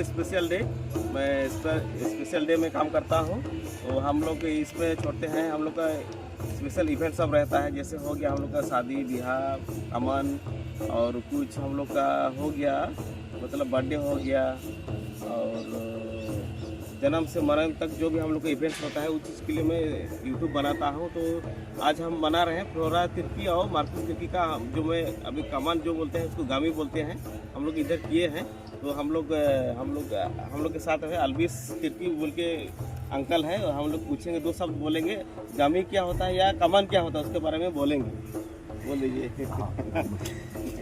Special day, मैं special day में काम करता हूँ। तो हम लोग इसमें छोड़ते हैं, हम लोग का स्पेशल इवेंट सब रहता है। जैसे हो गया हम लोग का शादी ब्याह अमन, और कुछ हम लोग का हो गया मतलब बर्थडे हो गया, और जन्म से मरण तक जो भी हम लोग का इवेंट होता है उस चीज़ के लिए मैं यूट्यूब बनाता हूँ। तो आज हम बना रहे हैं फ्लोरा तिर्की और मार्कुस तिर्की का, जो मैं अभी कमान जो बोलते हैं उसको गामी बोलते हैं, हम लोग इधर किए हैं। तो हम लोग के साथ है अलविस तिर्की बोल के अंकल है, और हम लोग पूछेंगे, दो शब्द बोलेंगे, गामी क्या होता है या कमान क्या होता है उसके बारे में बोलेंगे। बोल दीजिए।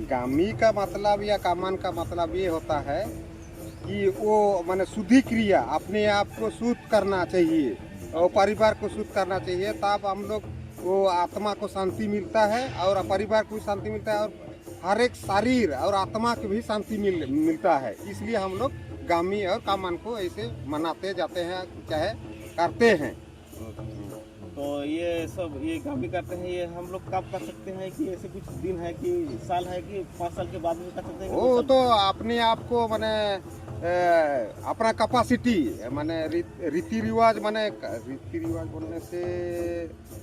गामी का मतलब या कामान का मतलब ये होता है कि वो माने शुद्धि क्रिया, अपने आप को शुद्ध करना चाहिए और परिवार को शुद्ध करना चाहिए, तब हम लोग वो आत्मा को शांति मिलता है और परिवार को भी शांति मिलता है, और हर एक शरीर और आत्मा को भी शांति मिलता है। इसलिए हम लोग गामी और कामान को ऐसे मनाते जाते हैं, चाहे करते हैं। तो ये सब ये गामी करते हैं, ये हम लोग कब कर सकते हैं कि ऐसे कुछ दिन है कि साल है कि 5 साल के बाद में कर सकते हैं? वो तो अपने आप को माने अपना कैपेसिटी माने रीति रिवाज बोलने से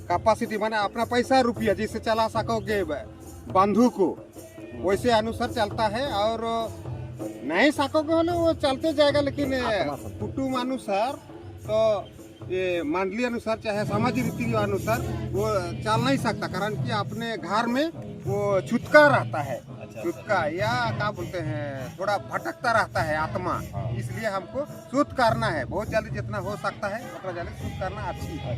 कैपेसिटी माने अपना पैसा रुपया जिससे चला सकोगे बंधु को, वैसे अनुसार चलता है। और नहीं सकोगे बोले वो चलते जाएगा, लेकिन कुटुंब अनुसार तो ये मंडली अनुसार चाहे सामाजिक रीति रिवाज अनुसार वो चल नहीं सकता, कारण कि अपने घर में वो छुटका रहता है। छुटका या क्या बोलते हैं, थोड़ा भटकता रहता है आत्मा, इसलिए हमको शुद्ध करना है। बहुत जल्दी जितना हो सकता है उतना जल्दी शुद्ध करना अच्छी है।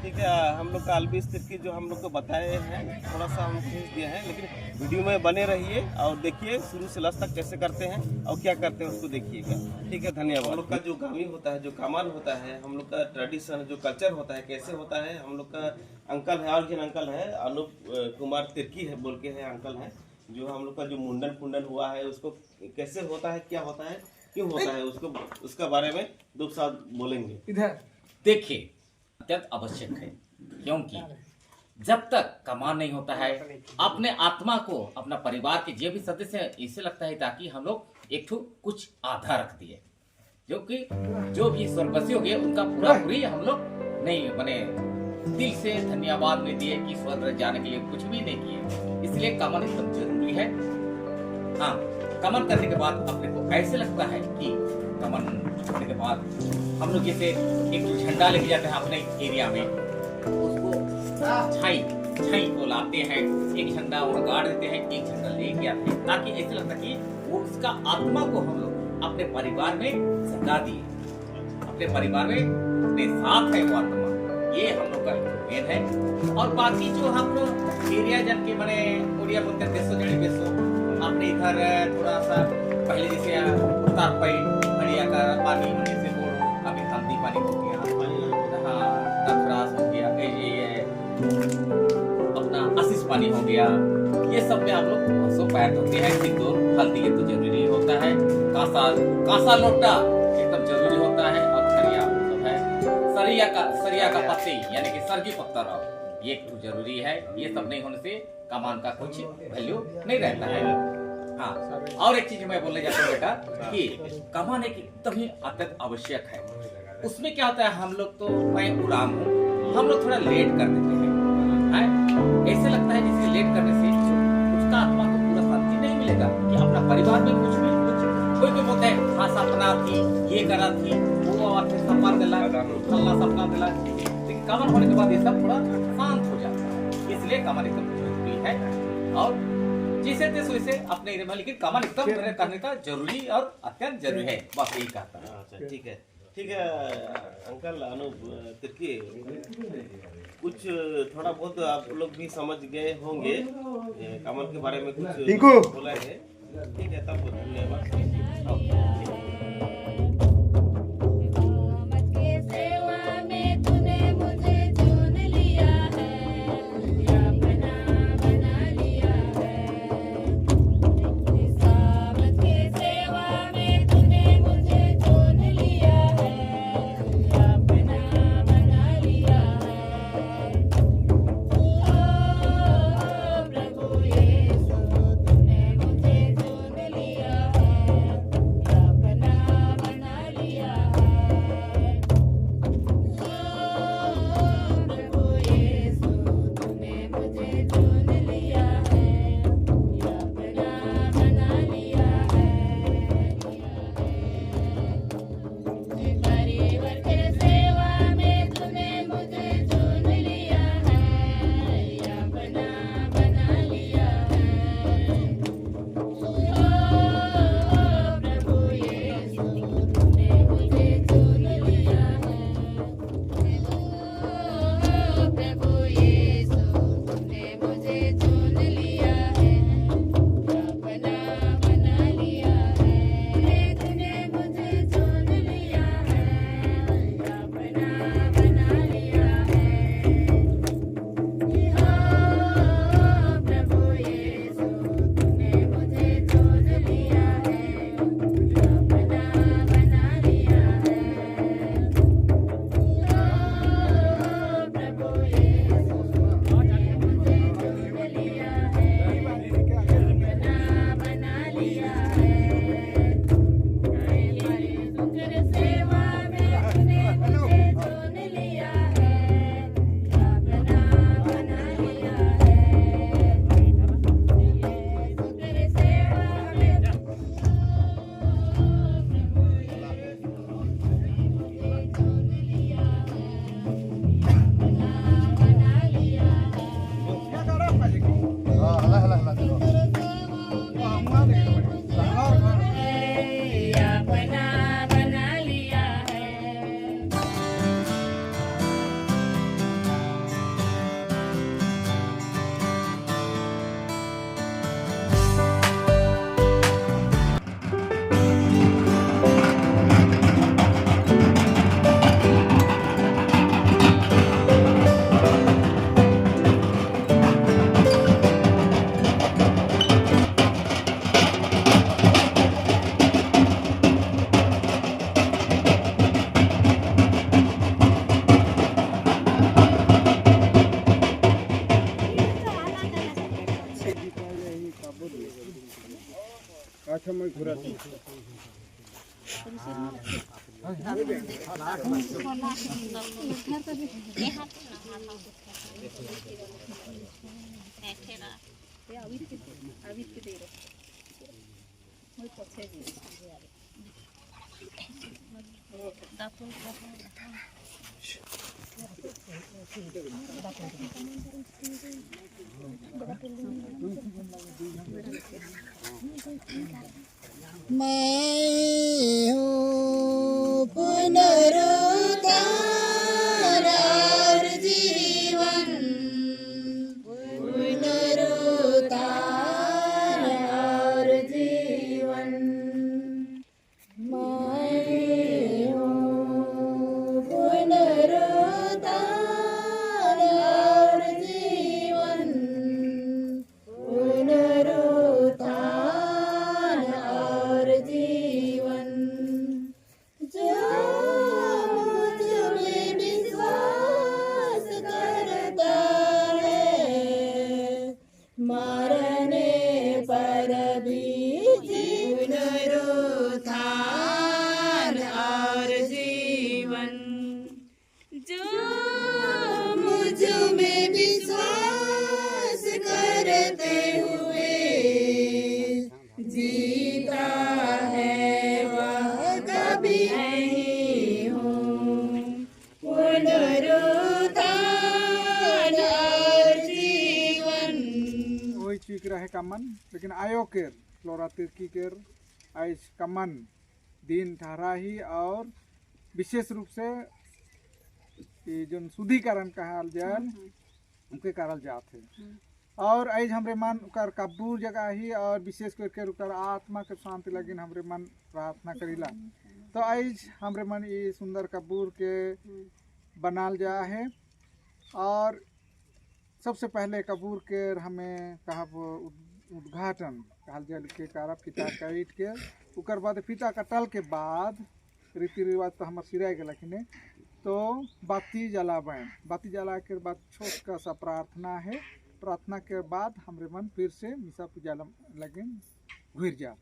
ठीक है, हम लोग का अलविस तिर्की जो हम लोग को बताए हैं, थोड़ा सा हम खींच दिए हैं, लेकिन वीडियो में बने रहिए और देखिए शुरू से लास्ट तक कैसे करते हैं और क्या करते हैं उसको देखिएगा। ठीक है, धन्यवाद। हम लोग का जो गामी होता है, जो कामान होता है, हम लोग का ट्रेडिशन जो कल्चर होता है कैसे होता है, हम लोग का अंकल है, और जिन अंकल है अनूप कुमार तिर्की है बोल के है अंकल है, जो हम लोग का जो मुंडन हुआ है उसको कैसे होता है, क्या होता है, क्यों होता है, उसको उसका बारे में 2 शब्द बोलेंगे। इधर देखिए, अत्यंत आवश्यक है, क्योंकि जब तक कमान नहीं होता है अपने आत्मा को, अपना परिवार के जो भी सदस्य हैं, इसे लगता है ताकि हम लोग एक कुछ आधा रख दिए, जो कि जो भी स्वर्गवासी हो गए उनका पूरी हम लोग नहीं बने दिल से धन्यवाद नहीं दिए कि स्वर्ग जाने के लिए कुछ भी नहीं किए। इसलिए कमन एकदम जरूरी है। हाँ, कमन करने के बाद अपने को ऐसे लगता है कि कमन करने के बाद हम लोग जैसे एक झंडा लेके जाते हैं अपने एरिया में, उसको छाई को लाते हैं, एक झंडा वहाँ गाड़ देते हैं, एक झंडा लेके आते हैं, ताकि ऐसे लगता है कि वो उसका आत्मा को हम लोग अपने परिवार में सजा दिए, अपने परिवार में अपने साथ है वो आत्मा। ये हम लोग का मेन है। और बाकी जो हम लोग एरिया जन के बने उड़िया बोलते हैं 150 अपने इधर थोड़ा सा पहले जैसे उत्तर हरिया का पानी होने से वो अभी हल्दी पानी हो गया, हाँ दखरास हो गया, ये अपना आशीष पानी हो गया, ये सब में हम लोग हंसो पैर धोते हैं। सिंदूर हल्दी ये तो जरूरी होता है, कासा लोटा एकदम जरूरी होता है, और खरिया सब है, सरिया का पत्ती यानी कि सरगी पत्ता रहो, ये तो जरूरी है। ये सब नहीं होने से कमान का कुछ वैल्यू नहीं रहता है। हाँ, और एक चीज मैं बोलने जाता हूँ बेटा कि कमान एक एकदम ही अत्यंत आवश्यक है। उसमें क्या होता है, हम लोग तो मैं गुलाम हूँ, हम लोग थोड़ा लेट कर देते हैं, ऐसे लगता है जैसे लेट करने से उसका आत्मा को पूरा शांति नहीं मिलेगा कि अपना परिवार में कुछ भी कोई बोलता है हाँ सपना थी, ये करा थी, वो सपना दिला, फल्ला सपना दिला, लेकिन कमन होने के बाद ये सब थोड़ा शांत हो जाता है। इसलिए कमन एकदम जरूरी है, और जिसे तैसे वैसे अपने एरिया में, लेकिन कमन एकदम करने का जरूरी और अत्यंत जरूरी है, बस यही कहता है। अच्छा, ठीक है अंकल अनूप तिर्की, कुछ थोड़ा बहुत आप लोग भी समझ गए होंगे कमल के बारे में, कुछ बोला है। ठीक है, तब धन्यवाद। मैं हूँ पुनरुद्धार और जीवन, पुनरुद्धार और जीवन। मैं हूँ पुनरुद्धार और जीवन, पुनरुत्थान और जीवन। जो मुझ में विश्वास करता है, मरने पर भी पुनरुत्थान और जीवन। जो मुझ में विश्वास करते हुए जीता है, वह कभी नहीं हूँ। पुनरुत्थान और जीवन। ওই চুইক রাহে কামান लेकिन आयोकेर फ्लोरा तिर्की केर आइस कमन दिन ठहराही और विशेष रूप से ये जो शुद्धिकरण कहल जाल उनके करल जात है। और आज हमरे मन कर कबूर जगह ही और विशेष करके उकर आत्मा के शांति लगिन हमरे मन प्रार्थना करीला। तो आज हमरे मन ये सुंदर कबूर के बनाल जा है। और सबसे पहले कबूर के हमें कहा उद्घाटन कहल जाल के कारा पिता काट के उकर बाद पिता कटल के बाद रीति रिवाज तो हमार सिराय गया लेकिन तो बाती जलावें। बाती जला के बाद छोटा सा प्रार्थना है। प्रार्थना के बाद हमरे मन फिर से मिसा पूजा लगे घुर जा।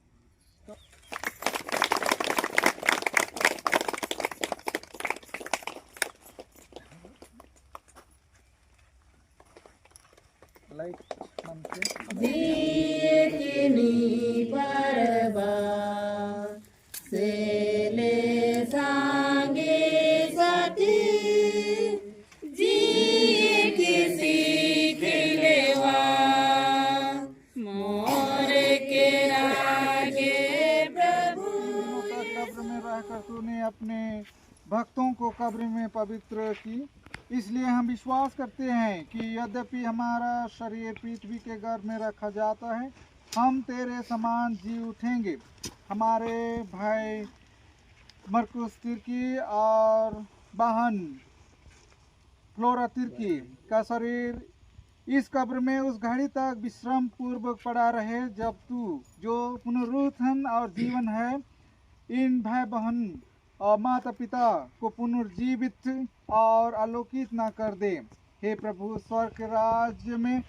लाइट मन से दिए किनी परवा से ले सांगे साथी, जिए किसी खिलेवा मोर के आगे प्रभु। कब्र में रहकर तूने अपने भक्तों को कब्र में पवित्र की, इसलिए हम विश्वास करते हैं कि यद्यपि हमारा शरीर पृथ्वी के गर्भ में रखा जाता है, हम तेरे समान जी उठेंगे। हमारे भाई मरकुस तिर्की और बहन फ्लोरा तिर्की का शरीर इस कब्र में उस घड़ी तक विश्राम पूर्वक पड़ा रहे जब तू जो पुनरुत्थान और जीवन है इन भाई बहन और माता पिता को पुनर्जीवित और आलोकित ना कर दे। हे प्रभु, स्वर्ग के राज्य में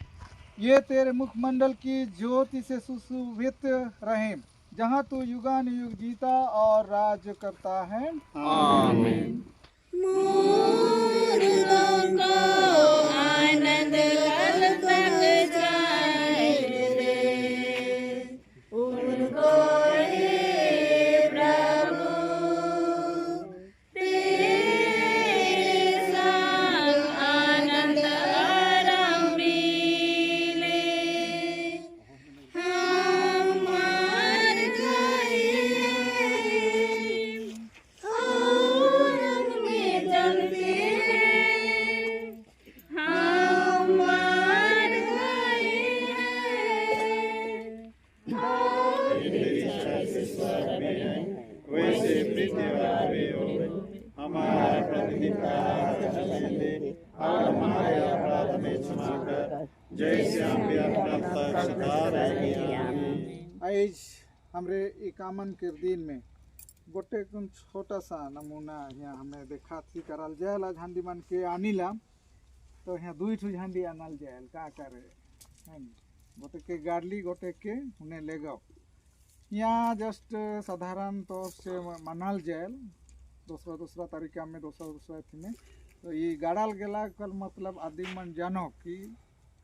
ये तेरे मुखमंडल की ज्योति से सुशोभित रहें, जहाँ तू युगानुयुग जीता और राज करता है। आमीन। मुर्दों को आनंद कल तक जाए रे, उनको हे प्रभु तेरे संग आनंद आराम मिले। हम मर गए और में जलते हैं, हम मर गए और वैसे पृथ्वी हमारा प्रतिदिन का आहार ले और हमारे अपराध में क्षमा कर, जैसे हम भी अपना सदा रहेंगे। आज हमरे इकामन के दिन में गोटे कुन छोटा सा नमूना यहाँ हमें देखा थी करल जायल। आज झंडी मन के आनीला तो यहाँ दुई ठो झंडी आनल जायल का करे है गोटे के गाड़ली गोटे के उन्हें ले गो। यहाँ जस्ट साधारण तौर से मनाल जाएल दूसरा तरीका में दूसरा थी में तो ये गाड़ल गेला कर मतलब आदमी मन जानो कि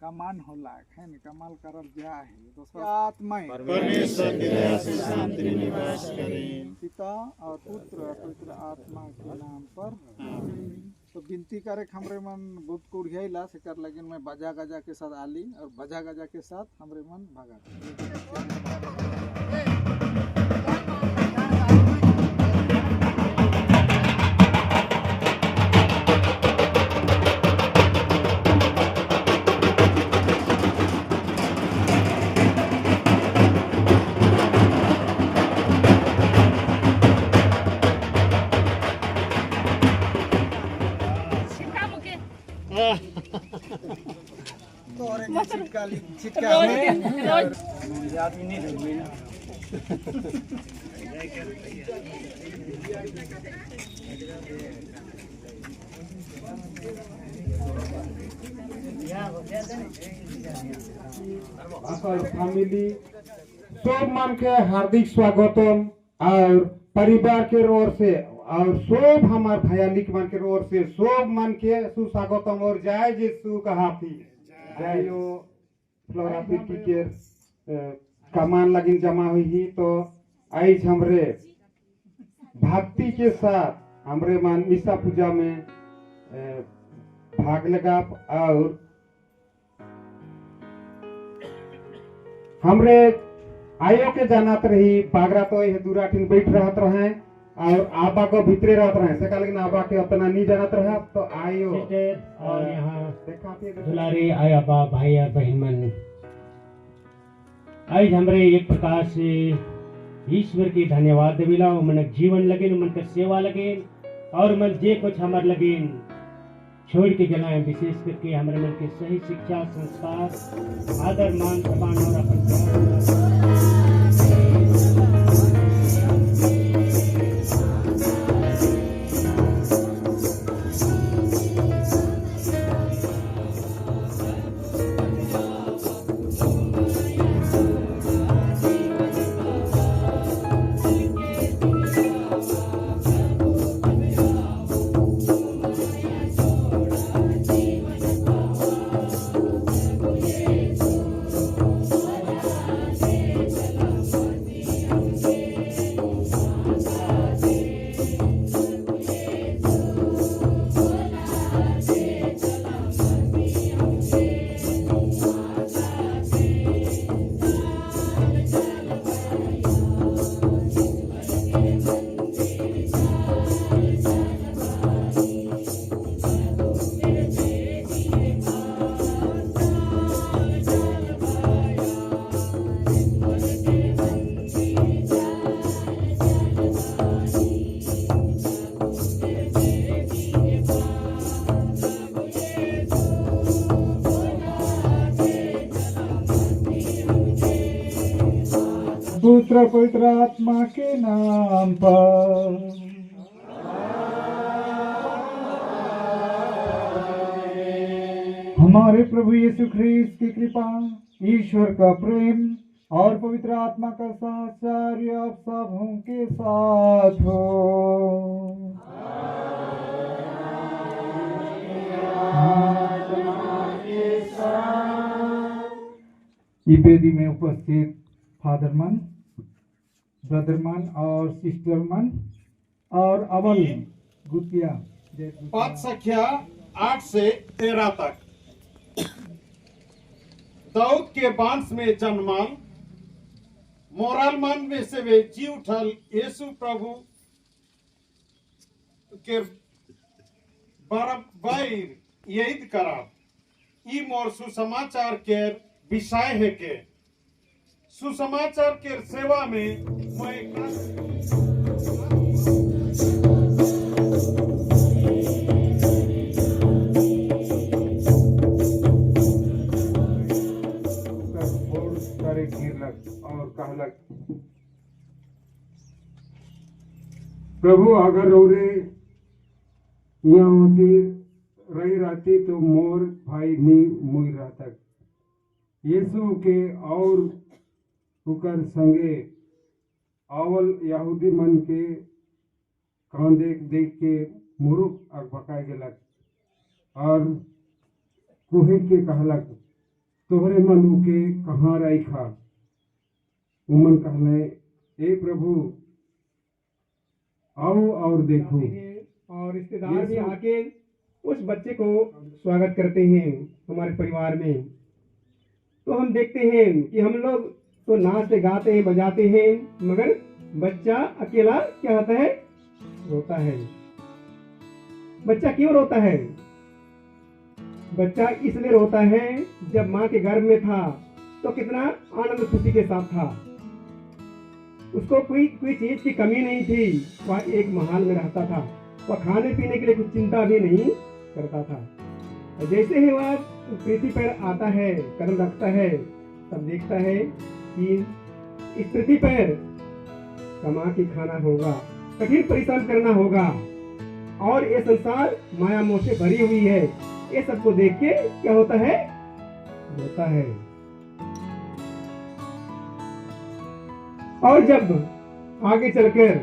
कमान होला है न कमाल करल जा है दूसरा आत्मा परमेश्वर की दया से शांति निवास करें। पिता और पुत्र और पवित्र आत्मा के नाम पर तो विनती करे हमरे मन बुद्ध कुड़ियाला से कर लेकिन मैं बजा गजा के साथ आली और बजा गजा के साथ हमरे मन भागा फैमिली सब मन के हार्दिक स्वागतम और परिवार के ओर से और सब हमार भयालिक मन के ओर से सब मन के सुस्वागतम और जय यीशु कहाती जय यो फ्लोरा पिटी के कमान लगिन जमा हुई ही तो आज हमरे भक्ति के साथ हमरे मन ईसा पूजा में भाग लगा और हमरे आयो के जानत रही बागरा तो ये दूरा ठिन बैठ रहत रहे और आबा को भीतरे रहत रहे से लेकिन आबा के उतना नहीं जानत रहे तो आयो और यहाँ देखा दुलारे आया बा भाई और बहन मन आज हमरे एक प्रकार से ईश्वर की धन्यवाद देविला मन जीवन लगे मन के सेवा लगे और मन जे कुछ हमार लगे छोड़ के गलाएं विशेष करके हमारे मन के सही शिक्षा संस्कार आदर मान सम्मान और अपन पुत्र पवित्र आत्मा के नाम पर हमारे प्रभु यीशु ख्रीस्त की कृपा ईश्वर का प्रेम और पवित्र आत्मा का साहचर्य आप सबों के साथ हो। इस वेदी में उपस्थित फादर मन, ब्रदर मन और सिस्टर मन और अवल गुतिया पद संख्या 8 से 13 तक। दाऊद के वंश में जन्मल मोरल मन में से वे जी उठल यीशु प्रभु के बरबैर यद करब ई मोर सुसमाचार के विषय है के सुसमाचार के सेवा में और कहलक प्रभु अगर रोरे यहाँ होती रही रहती तो मोर भाई नहीं मुई रहता यीशु के और उकर संगे अवल यहूदी मन के कान देख देख के मुरुख अकबकाय गेलक और कुहे के कहलक तोहरे मन के कहाँ रखा। उमन कहले ए प्रभु आओ और देखो। और रिश्तेदार भी आके उस बच्चे को स्वागत करते हैं हमारे परिवार में। तो हम देखते हैं कि हम लोग तो नाचते गाते हैं बजाते हैं, मगर बच्चा अकेला क्या होता है, रोता है। बच्चा क्यों रोता है? बच्चा इसलिए रोता है, जब माँ के गर्भ में था तो कितना आनंद खुशी के साथ था, उसको कोई चीज की कमी नहीं थी। वह एक महल में रहता था, वह खाने पीने के लिए कुछ चिंता भी नहीं करता था। जैसे ही वह पृथ्वी पर आता है, कदम रखता है, तब देखता है कि इस पृथ्वी पर कमा के खाना होगा, कठिन परिश्रम करना होगा और ये संसार माया मोह से भरी हुई है। ये सबको देख के क्या होता है, रोता है। और जब आगे चलकर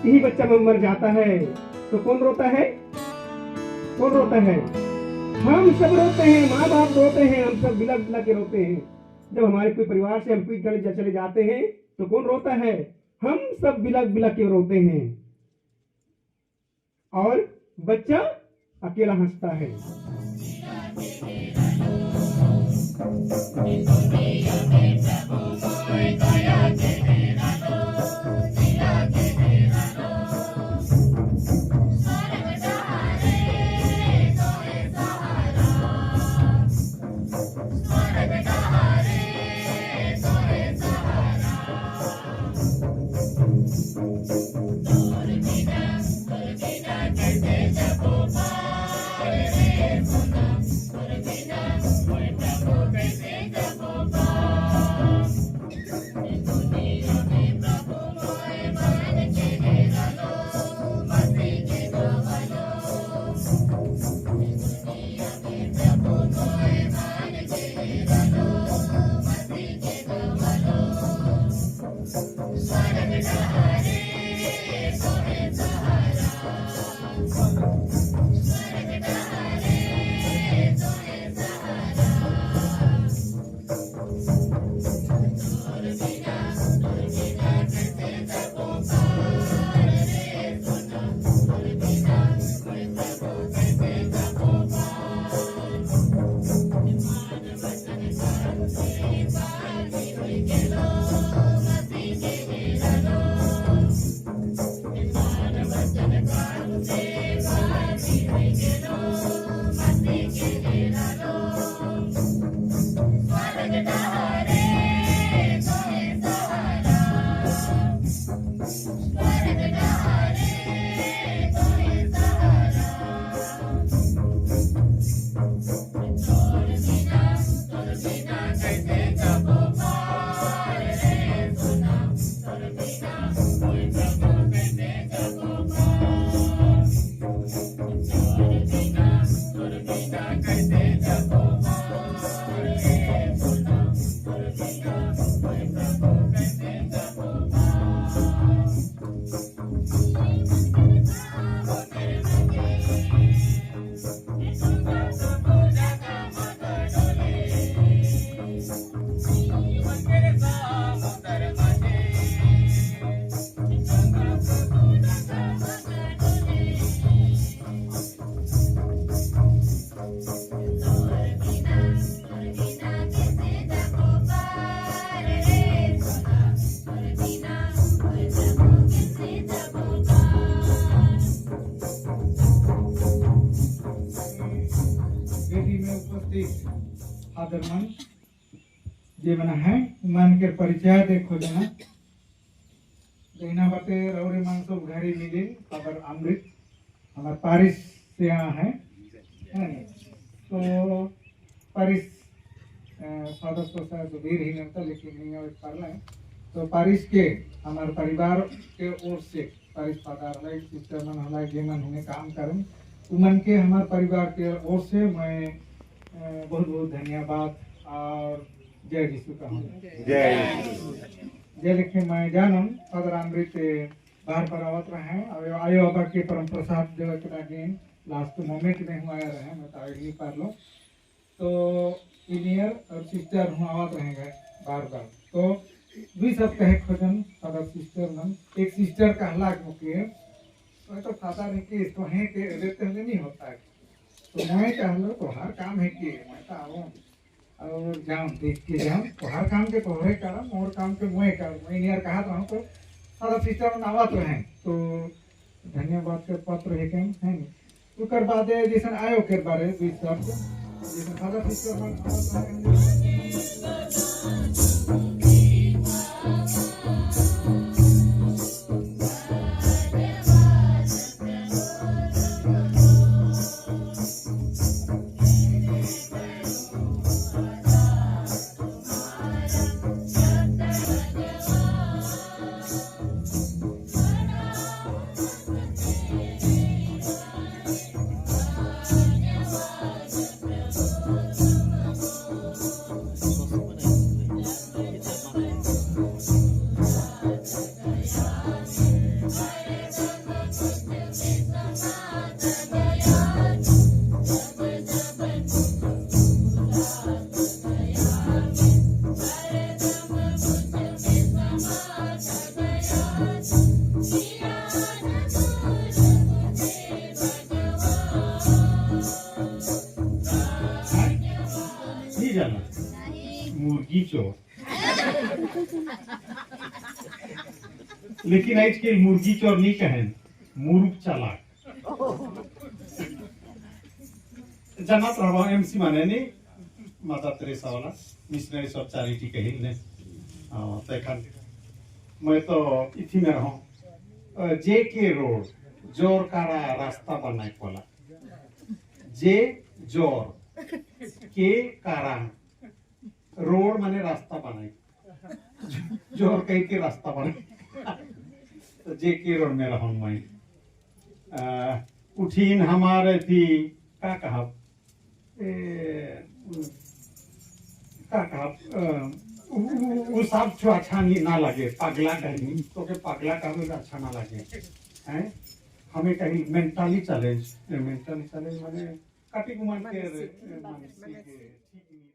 यही बच्चा मर जाता है तो कौन रोता है? कौन रोता है? हम सब रोते हैं, माँ बाप रोते हैं, हम सब बिलख बिलख के रोते हैं। जब हमारे कोई परिवार से हम कोई चले जाते हैं तो कौन रोता है? हम सब बिलख बिलख के रोते हैं। और बच्चा अकेला हंसता है। आदरमान जे मना है मान के परिचय देखो जना देना बाते रौरे मान सब घरे मिले खबर अमृत हमार पारिस से यहाँ है तो पारिस सदस्य शायद सुधीर ही नहीं था लेकिन नहीं और पाला है तो पारिस के हमारे परिवार के ओर से पारिस पदार है सिस्टर मन हमारे जेमन हमें काम करें उमन के हमारे परिवार के ओर से मैं बहुत बहुत धन्यवाद और जय यीशु कहूँ। जेलिखे मैं जानम फादर अमृत बार बार आवत रहे आयो बाबा के परम प्रसाद जो के लास्ट मोमेंट में हूँ आया रहे मैं तो नहीं पार लो तो इंजीनियर और सिस्टर हूँ आवत रहेंगे बार बार तो भी सब कहे खोजन फादर सिस्टर मन एक सिस्टर कहला मुके तो फादर है कि तो है कि रहते हुए नहीं होता है तो मैं कहलो तो हर काम है कि मैं तो आओ और जाऊँ देख के जाऊँ तो हर काम के तो है करम और काम के मैं कर मैं इंजीनियर कहा रहूँ तो सारा सिस्टर में आवत रहे तो धन्यवाद के पत्र है कहीं है नहीं तो बाद जैसे आयो के बारे भी शब्द जैसे सारा सिस्टर में आवत नहीं जाना मुर्गी चोर लेकिन आज के मुर्गी चोर नहीं कहें मूर्ख चालाक जाना प्रभाव एमसी माने नहीं माता तेरेसा वाला मिशनरीज ऑफ चैरिटी कही ने तैखान मैं तो इथी में रहूं जे के रोड जोर कारा रास्ता बनाए वाला जे जोर के कारा रोड माने रास्ता बनाए जोर कहीं के रास्ता बनाए तो जे के रोड में रहूं मैं उठीन हमारे थी का कहा वो सब जो अच्छा नहीं ना लगे पगला कहीं तो के पगला कहीं अच्छा ना लगे हैं हमें कहीं मेंटली चैलेंज माने काटी गुमान के मानसिक ठीक नहीं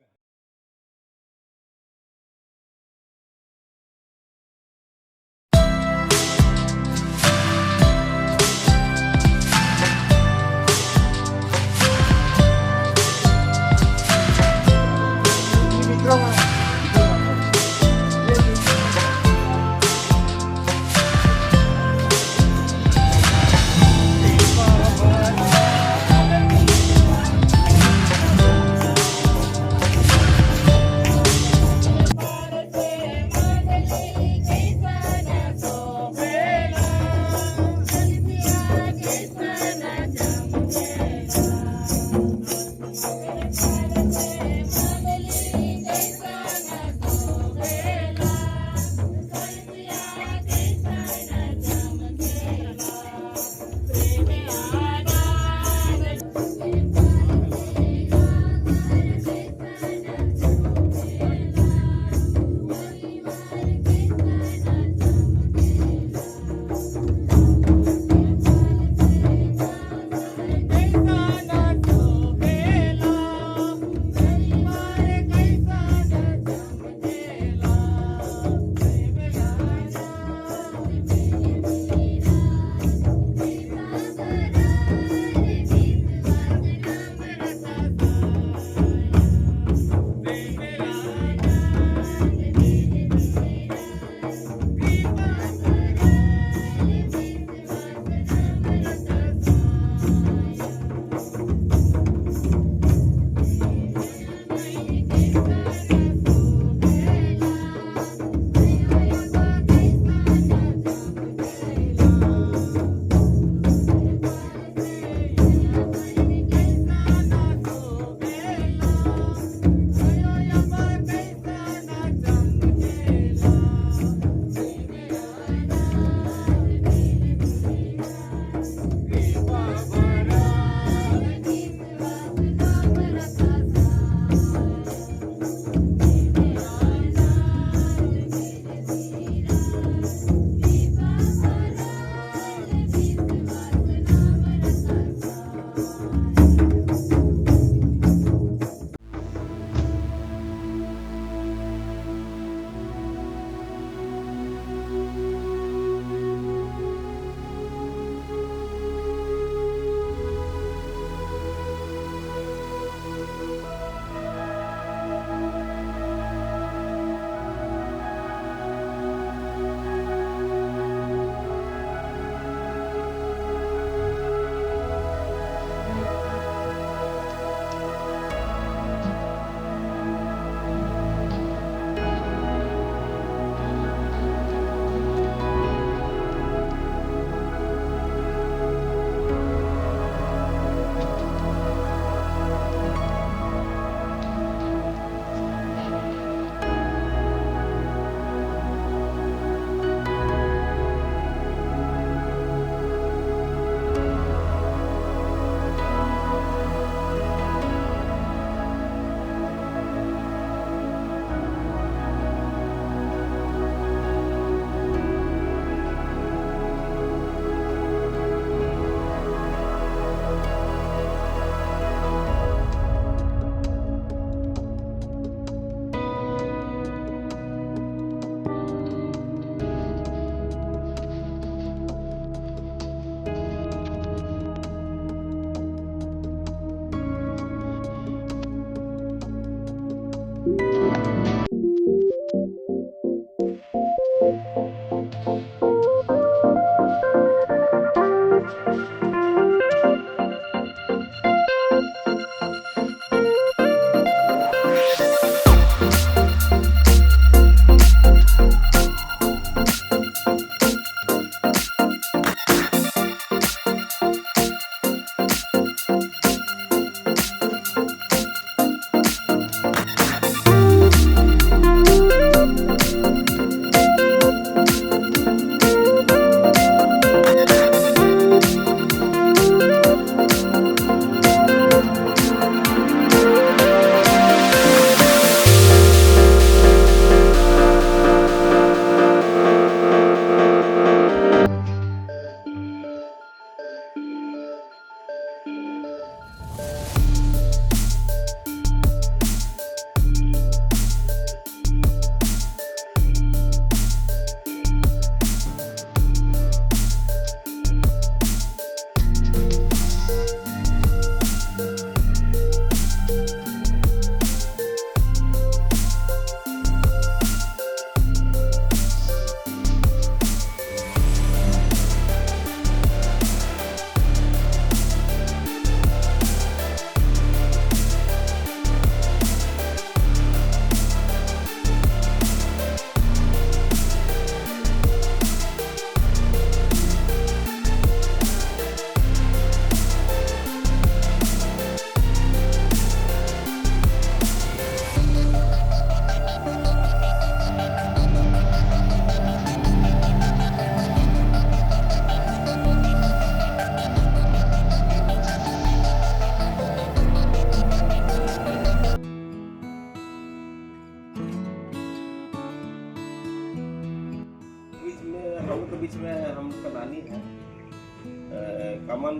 कमन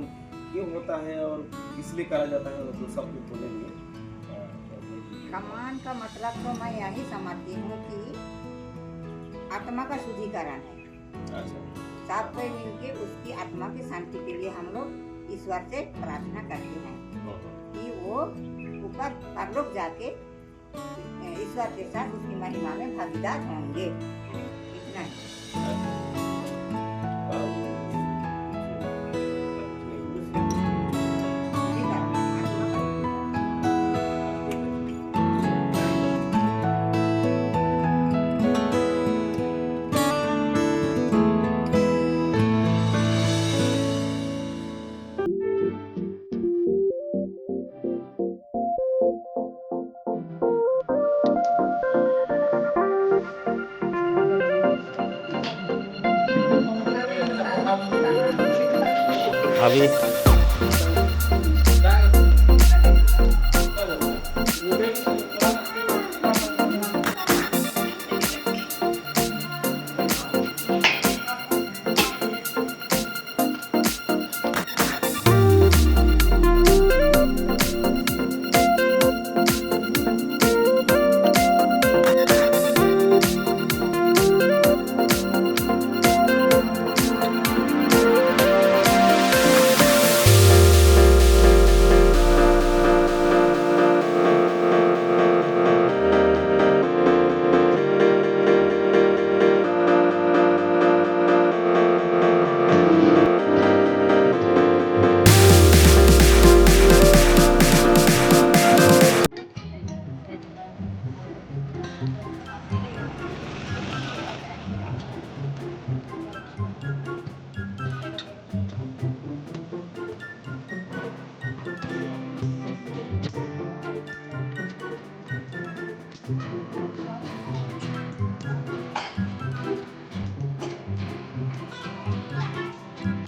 क्यों होता है और किस लिए करा जाता है, तो सब कुछ बोलेंगे। कमान का मतलब तो मैं यही समझती हूँ कि आत्मा का शुद्धिकरण है। अच्छा, सब कोई मिलके उसकी आत्मा की शांति के लिए हम लोग ईश्वर से प्रार्थना करते हैं कि वो ऊपर परलोक जाके ईश्वर के साथ उसकी महिमा में भागीदार होंगे। इतना ही। शुद्धिकरण, आत्मा का अभी